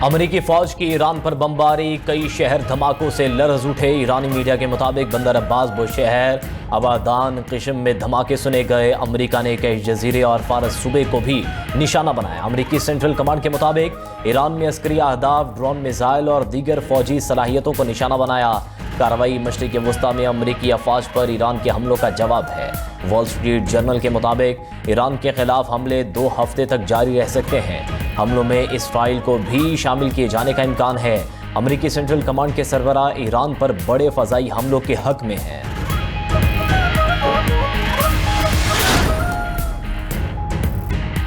अमेरिकी फौज की ईरान पर बमबारी, कई शहर धमाकों से लरज़ उठे। ईरानी मीडिया के मुताबिक बंदर अब्बास बुशहर, अबादान, किस्म में धमाके सुने गए। अमेरिका ने कई जजीरे और फारस सूबे को भी निशाना बनाया। अमेरिकी सेंट्रल कमांड के मुताबिक ईरान में अस्करी अहदाफ, ड्रोन, मिसाइल और दीगर फौजी सलाहियतों को निशाना बनाया। कार्रवाई मशरिक़ वस्ता में अमरीकी अफवाज पर ईरान के हमलों का जवाब है। वॉल स्ट्रीट जर्नल के मुताबिक ईरान के खिलाफ हमले 2 हफ्ते तक जारी रह सकते हैं। हमलों में इसराइल को भी शामिल किए जाने का इम्कान है। अमरीकी सेंट्रल कमांड के सरबराह ईरान पर बड़े फ़ज़ाई हमलों के हक में हैं।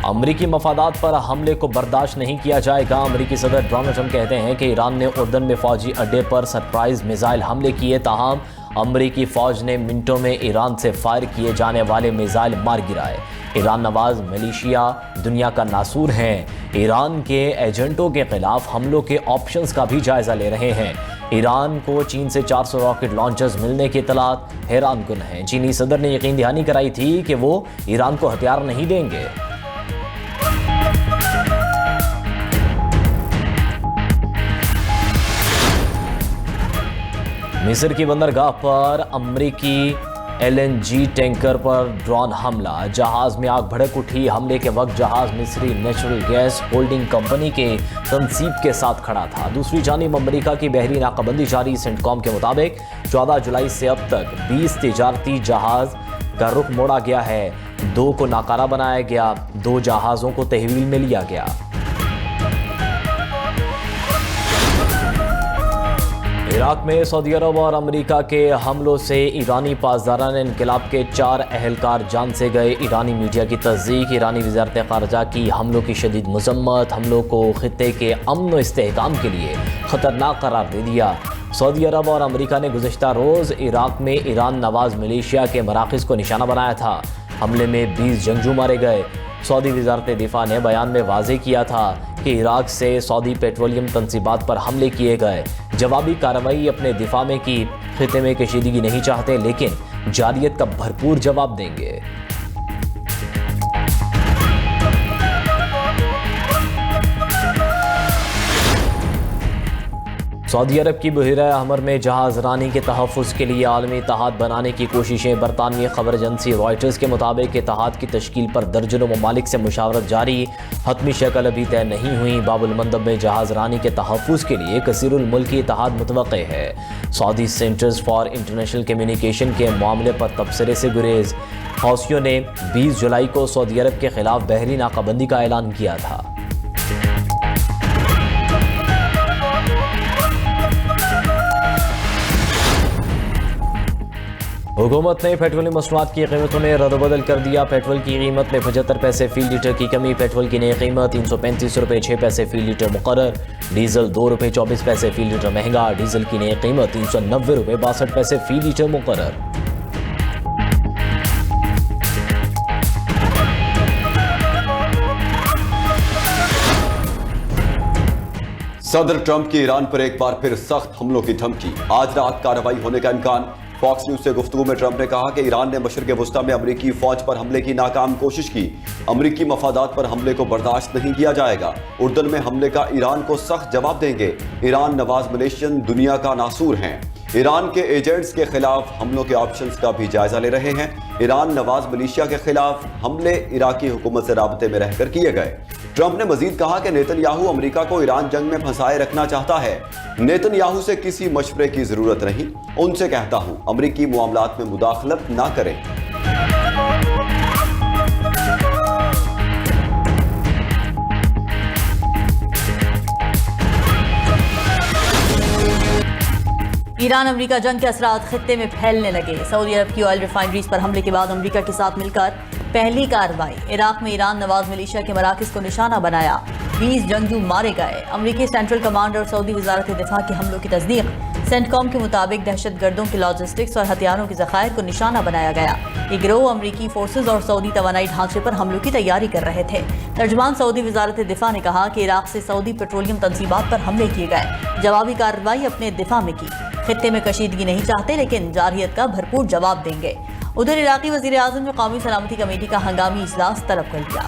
अमरीकी मफादात पर हमले को बर्दाश्त नहीं किया जाएगा। अमरीकी सदर डोनाल्ड ट्रंप कहते हैं कि ईरान ने उर्दन में फौजी अड्डे पर सरप्राइज मिसाइल हमले किए, ताहम अमरीकी फौज ने मिनटों में ईरान से फायर किए जाने वाले मिसाइल मार गिराए। ईरान नवाज मिलिशिया दुनिया का नासूर हैं। ईरान के एजेंटों के खिलाफ हमलों के ऑप्शंस का भी जायजा ले रहे हैं। ईरान को चीन से 400 रॉकेट लॉन्चर्स मिलने की इतलात हैरानकुन हैं। चीनी सदर ने यकीन दहानी कराई थी कि वो ईरान को हथियार नहीं देंगे। मिस्र की बंदरगाह पर अमरीकी LNG टैंकर पर ड्रोन हमला, जहाज में आग भड़क उठी। हमले के वक्त जहाज मिस्री नेचुरल गैस होल्डिंग कंपनी के तनसीब के साथ खड़ा था। दूसरी जानिब अमरीका की बहरी नाकाबंदी जारी। सेंटकॉम के मुताबिक 14 जुलाई से अब तक 20 तिजारती जहाज का रुख मोड़ा गया है। 2 को नाकारा बनाया गया, 2 जहाज़ों को तहवील में लिया गया। इराक में सऊदी अरब और अमेरिका के हमलों से ईरानी पासदारान इनकलाब के 4 अहलकार जान से गए। ईरानी मीडिया की तस्दीक। ईरानी वज़ारत ख़ारजा की हमलों की शदीद मज़म्मत, हमलों को ख़ित्ते के अमन व इस्तेहकाम के लिए ख़तरनाक करार दे दिया। सऊदी अरब और अमेरिका ने गुज़िश्ता रोज़ इराक में ईरान नवाज मिलिशिया के मराकज़ को निशाना बनाया था। हमले में 20 जंगजू मारे गए। सऊदी वज़ारत दिफा ने बयान में वाज़ेह किया था कि इराक से सऊदी पेट्रोलियम तनसीबात पर हमले किए गए। जवाबी कार्रवाई अपने दिफा में की। खित्ते में कशीदगी नहीं चाहते, लेकिन जारियत का भरपूर जवाब देंगे। सऊदी अरब की बहरा अहमर में जहाज रानी के तहफ़्फ़ुज़ के लिए आलमी इत्तेहाद बनाने की कोशिशें। बरतानवी खबर एजेंसी रॉयटर्स के मुताबिक इत्तेहाद की तश्कील पर दर्जनों ममालिक से मुशावरत जारी। हतमी शक्ल अभी तय नहीं हुई। बाबुल मंदब में जहाज रानी के तहफ़्फ़ुज़ के लिए कसीरुल मुल्की इत्तेहाद मुतवक्के है। Saudi centres for international communication के मामले पर तबसरे से गुरेज। हौसियों ने 20 जुलाई को सऊदी अरब के खिलाफ बहरी नाकाबंदी का ऐलान किया था। हुकूमत ने पेट्रोलियम मसनूआत की कीमतों में रद्द-बदल कर दिया। पेट्रोल की कीमत में 75 पैसे फी लीटर की कमी। पेट्रोल की नई कीमत 335 रुपये 6 पैसे फी लीटर मुकर्रर। डीजल 2 रुपये 24 पैसे फी लीटर महंगा। डीजल की नई कीमत 390 रुपये 62 पैसे फी लीटर मुकर्रर। सदर ट्रंप की ईरान पर एक बार फिर सख्त हमलों की धमकी। आज रात कार्रवाई होने का इम्कान। फॉक्स न्यूज से गुफ्तगू में ट्रंप ने कहा कि ईरान ने मशरिक़ वस्ता में अमरीकी फौज पर हमले की नाकाम कोशिश की। अमरीकी मफादात पर हमले को बर्दाश्त नहीं किया जाएगा। उर्दन में हमले का ईरान को सख्त जवाब देंगे। ईरान नवाज मिलिशियन दुनिया का नासूर हैं। ईरान के एजेंट्स के खिलाफ हमलों के ऑप्शंस का भी जायजा ले रहे हैं। ईरान नवाज मिलिशिया के खिलाफ हमले इराकी हुकूमत से राबते में रहकर किए गए। ट्रंप ने मजीद कहा कि नेतन्याहू अमेरिका को ईरान जंग में फंसाए रखना चाहता है। नेतन्याहू से किसी मशवरे की जरूरत नहीं। उनसे कहता हूं अमरीकी मामलात में मुदाखलत ना करें। ईरान अमेरिका जंग के असरात खित्ते में फैलने लगे। सऊदी अरब की ऑयल रिफाइनरीज पर हमले के बाद अमेरिका के साथ मिलकर पहली कार्रवाई। इराक में ईरान नवाज मिलिशिया के मराकज़ को निशाना बनाया। 20 जंगजू मारे गए। अमेरिकी सेंट्रल कमांड और सऊदी वज़ारत दिफा के हमलों की तस्दीक। सेंटकॉम के मुताबिक दहशतगर्दों के लॉजिस्टिक्स और हथियारों के ज़खायर को निशाना बनाया गया। ये गिरोह अमेरिकी फोर्सेज और सऊदी तवानाई ढांचे पर हमलों की तैयारी कर रहे थे। तर्जुमान सऊदी वज़ारत दिफा ने कहा कि इराक से सऊदी पेट्रोलियम तनसीबात पर हमले किए गए। जवाबी कार्रवाई अपने दिफा में की। खित्ते में कशीदगी नहीं चाहते, लेकिन जारहियत का भरपूर जवाब देंगे। उधर इराकी वज़ीर आज़म ने कौमी सलामती कमेटी का हंगामी इजलास तलब कर लिया।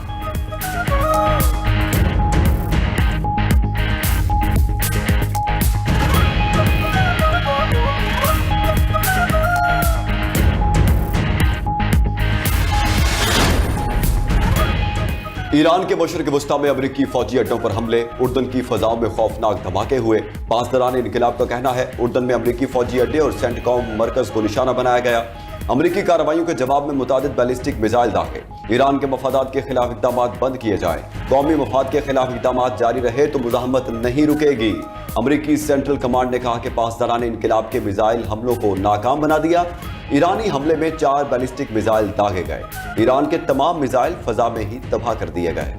ईरान के मशरिक़ वस्ता में अमरीकी फौजी अड्डों पर हमले, उर्दन की फजाओं में खौफनाक धमाके हुए। पासदारान इनकलाब का कहना है उर्दन में अमरीकी फौजी अड्डे और सेंटकॉम मरकज को निशाना बनाया गया। अमरीकी कार्रवाइयों के जवाब में मुतादिद बैलिस्टिक मिसाइल दाखिल। ईरान के मफादात के खिलाफ इक़दाम बंद किए जाएं। कौमी मफाद के खिलाफ इक़दाम जारी रहे तो मुज़ाहमत नहीं रुकेगी। अमरीकी सेंट्रल कमांड ने कहा कि पासदारान इनकलाब के मिसाइल हमलों को नाकाम बना दिया। ईरानी हमले में 4 बैलिस्टिक मिसाइल दागे गए। ईरान के तमाम मिसाइल फजा में ही तबाह कर दिए गए।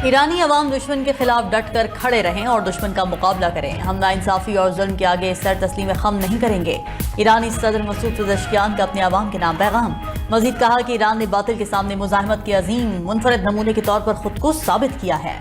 ईरानी अवाम दुश्मन के खिलाफ डट कर खड़े रहें और दुश्मन का मुकाबला करें। हम नाइंसाफी और जुल्म के आगे सर तस्लीम खम नहीं करेंगे। ईरानी सदर मसूद पेज़ेश्कियान का अपने अवाम के नाम पैगाम। मजीद कहा कि ईरान ने बातिल के सामने मुज़ाहमत के अजीम मुनफरद नमूने के तौर पर खुद को साबित किया है।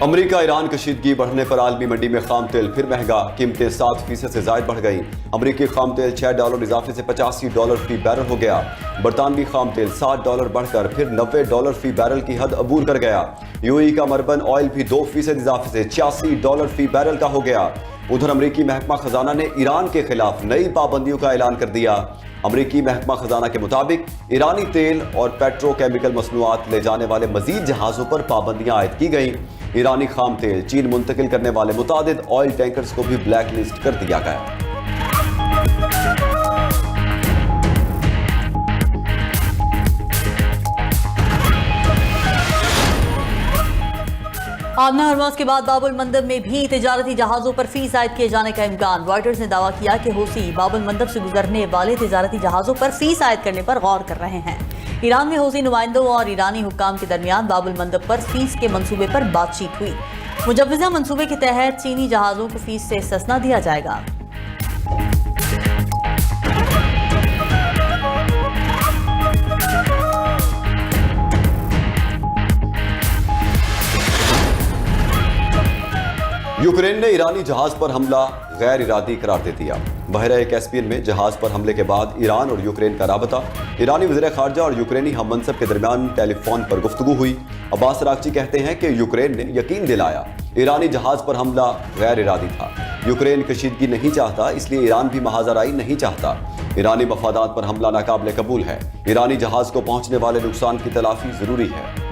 अमरीका ईरान कशीदगी बढ़ने पर आलमी मंडी में खाम तेल फिर महंगा। कीमतें 7% से ज्यादा बढ़ गई। अमरीकी खाम तेल $6 इजाफे से $85 फी बैरल हो गया। बरतानवी खाम तेल $60 बढ़कर फिर $90 फी बैरल की हद अबूर कर गया। यूएई का मरबन ऑयल भी 2% इजाफे से $86 फी बैरल का हो गया। उधर अमरीकी महकमा खजाना ने ईरान के खिलाफ नई पाबंदियों का ऐलान कर दिया। अमरीकी महकमा खजाना के मुताबिक ईरानी तेल और पेट्रोकेमिकल मसनूआत ले जाने वाले मजीद जहाजों पर पाबंदियां आयद की गई। ईरानी खाम तेल चीन मुंतकिल करने वाले मुतादिद ऑयल टैंकर्स को भी ब्लैक लिस्ट कर दिया गया। आबना हरमौज के बाद बाबुल मंदब में भी तिजारती जहाजों पर फीस आयद किए जाने का इम्कान। रॉयटर्स ने दावा किया कि हूसी बाबुल मंदब से गुजरने वाले तिजारती जहाजों पर फीस आयद करने पर गौर कर रहे हैं। ईरान में हूसी नुमाइंदों और ईरानी हुक्काम के दरमियान बाबुल मंदब पर फीस के मंसूबे पर बातचीत हुई। मुजव्वज़ा मंसूबे के तहत चीनी जहाजों को फीस से इस्तिस्ना दिया जाएगा। यूक्रेन ने ईरानी जहाज पर हमला गैर इरादी करार दे दिया। बहरा कैस्पियन में जहाज पर हमले के बाद ईरान और यूक्रेन का राबता। ईरानी वज़ीर ख़ारजा और यूक्रेनी हम मनसब के दरमियान टेलीफोन पर गुफ्तगू हुई। अब्बास अरागची कहते हैं कि यूक्रेन ने यकीन दिलाया ईरानी जहाज पर हमला गैर इरादी था। यूक्रेन कशीदगी नहीं चाहता, इसलिए ईरान भी महाजराई नहीं चाहता। ईरानी मफादात पर हमला नाकाबिले कबूल है। ईरानी जहाज को पहुंचने वाले नुकसान की तलाफी जरूरी है।